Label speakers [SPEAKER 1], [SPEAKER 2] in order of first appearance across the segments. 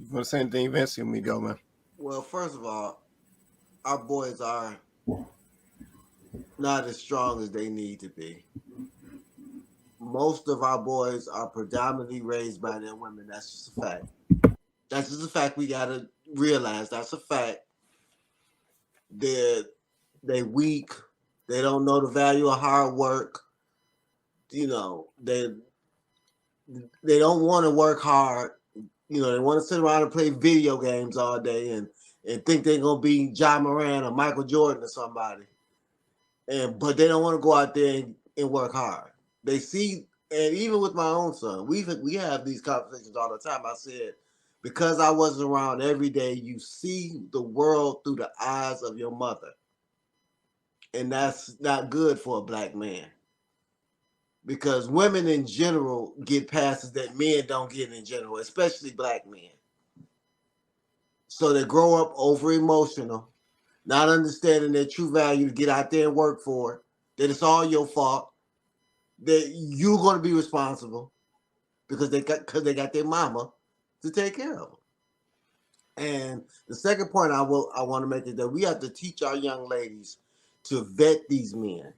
[SPEAKER 1] You want to say anything, Vince? Let me go, man.
[SPEAKER 2] Well, first of all, our boys are not as strong as they need to be. Most of our boys are predominantly raised by their women. That's just a fact. That's just a fact we gotta realize. That's a fact. They're they weak. They don't know the value of hard work. You know, they don't want to work hard. You know, they want to sit around and play video games all day and think they're gonna be John Moran or Michael Jordan or somebody. But they don't want to go out there and work hard. They see, and even with my own son, we have these conversations all the time. I said, because I wasn't around every day, you see the world through the eyes of your mother, and that's not good for a black man. Because women in general get passes that men don't get in general, especially black men. So they grow up over emotional, not understanding their true value to get out there and work for it, that it's all your fault, that you're going to be responsible because they got their mama to take care of them. And the second point I want to make is that we have to teach our young ladies to vet these men.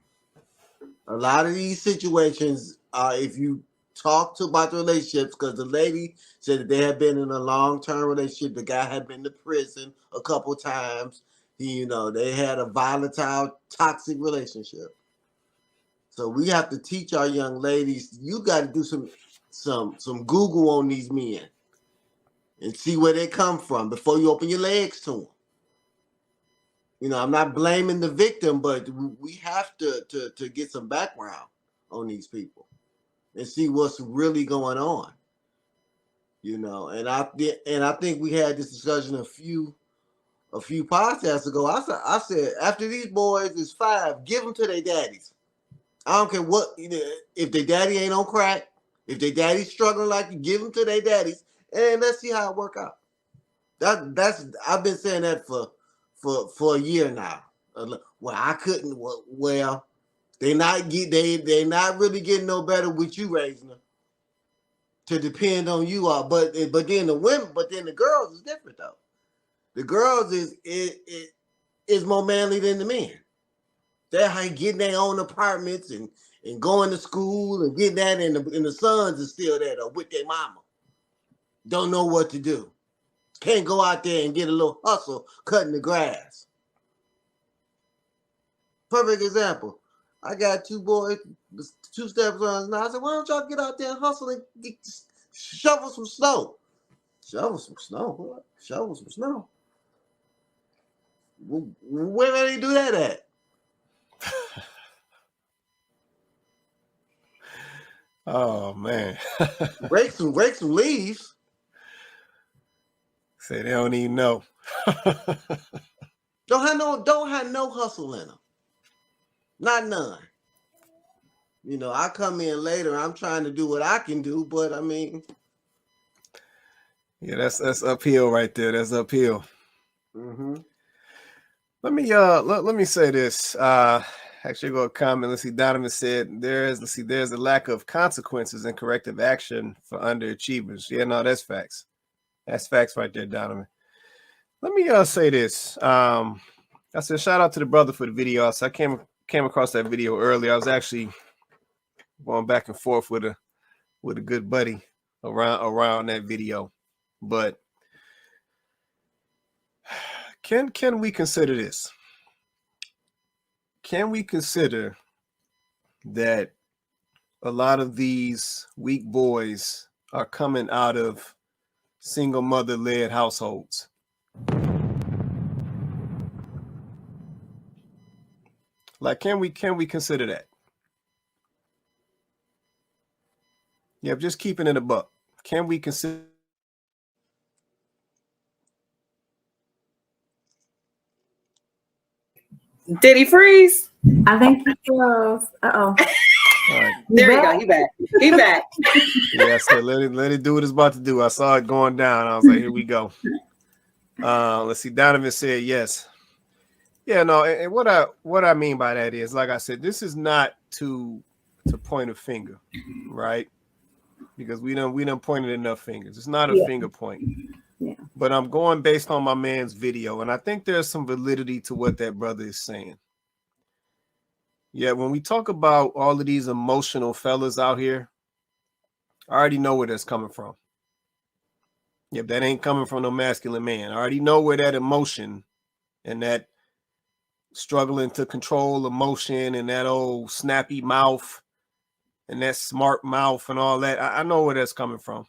[SPEAKER 2] A lot of these situations, if you talk to about the relationships, because the lady said that they had been in a long-term relationship, the guy had been to prison a couple times. They had a volatile, toxic relationship. So we have to teach our young ladies. You got to do some Google on these men and see where they come from before you open your legs to them. I'm not blaming the victim, but we have to get some background on these people and see what's really going on. And I think we had this discussion a few podcasts ago. I said after these boys is 5, give them to their daddies. I don't care what, if their daddy ain't on crack, if their daddy's struggling like you, give them to their daddies, and let's see how it work out. That's I've been saying that for a year now. Well, I couldn't. Well, they not really getting no better with you raising them. To depend on you all, but then the girls is different though. The girls is more manly than the men. They're getting their own apartments and going to school and getting that, and the sons is still there though with their mama. Don't know what to do. Can't go out there and get a little hustle cutting the grass. Perfect example. I got 2 boys, 2 stepsons now. I said, why don't y'all get out there and hustle and shovel some snow? Shovel some snow? What? Shovel some snow? Where do they do that at?
[SPEAKER 1] Oh man.
[SPEAKER 2] Rake some leaves.
[SPEAKER 1] Say they don't even know.
[SPEAKER 2] Don't have no hustle in them. Not none. I come in later. I'm trying to do what I can do, but I mean,
[SPEAKER 1] yeah, that's uphill right there. That's uphill.
[SPEAKER 2] Mm-hmm.
[SPEAKER 1] Let me say this. Actually, go a comment. Let's see. Donovan said there's a lack of consequences and corrective action for underachievers. Yeah, no, that's facts. That's facts right there, Donovan. Let me say this. I said shout out to the brother for the video. So I came across that video earlier. I was actually going back and forth with a good buddy around that video. But can we consider this? Can we consider that a lot of these weak boys are coming out of single mother led households? Like, can we consider that? Yeah, just keeping it a buck. Can we consider?
[SPEAKER 3] Did he freeze?
[SPEAKER 4] I think he froze.
[SPEAKER 1] All right.
[SPEAKER 3] There you go. He back. He back.
[SPEAKER 1] Yeah, I said let it do what it's about to do. I saw it going down. I was like, here we go. Let's see. Donovan said yes. Yeah, no, and what I mean by that is, like I said, this is not to point a finger, right? Because we done pointed enough fingers. It's not a finger point.
[SPEAKER 4] Yeah.
[SPEAKER 1] but I'm going based on my man's video, and I think there's some validity to what that brother is saying. Yeah, when we talk about all of these emotional fellas out here, I already know where that's coming from. Yep, that ain't coming from no masculine man. I already know where that emotion and that struggling to control emotion and that old snappy mouth and that smart mouth and all that, I know where that's coming from.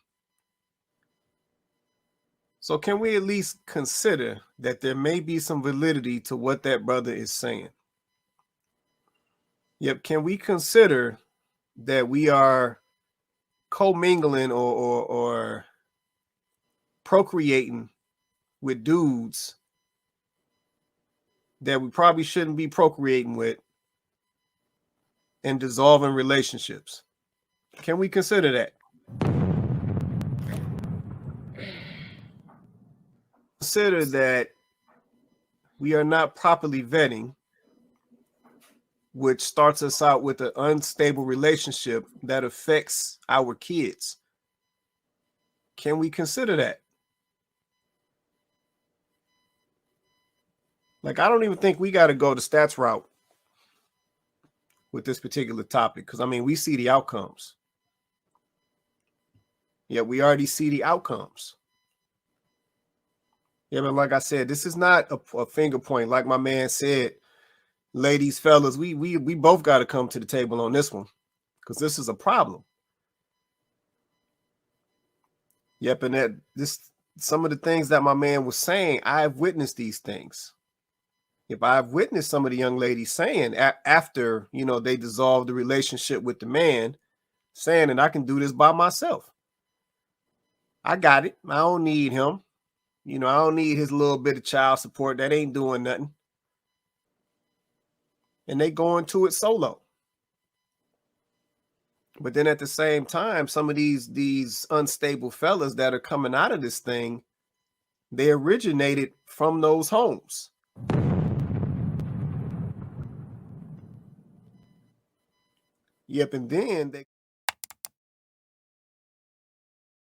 [SPEAKER 1] So can we at least consider that there may be some validity to what that brother is saying? Yep, can we consider that we are commingling or procreating with dudes that we probably shouldn't be procreating with and dissolving relationships? Can we consider that? Consider that we are not properly vetting, which starts us out with an unstable relationship that affects our kids. Can we consider that? Like, I don't even think we got to go the stats route with this particular topic, because I mean, we see the outcomes. Yeah, we already see the outcomes. Yeah, but like I said, this is not a finger point. Like my man said, ladies, fellas, we both got to come to the table on this one, because this is a problem. Yep, and that some of the things that my man was saying, I've witnessed these things. If I've witnessed some of the young ladies saying after, they dissolved the relationship with the man, saying that I can do this by myself. I got it. I don't need him. I don't need his little bit of child support. That ain't doing nothing. And they go into it solo. But then at the same time, some of these unstable fellas that are coming out of this thing, they originated from those homes. Yep, and then they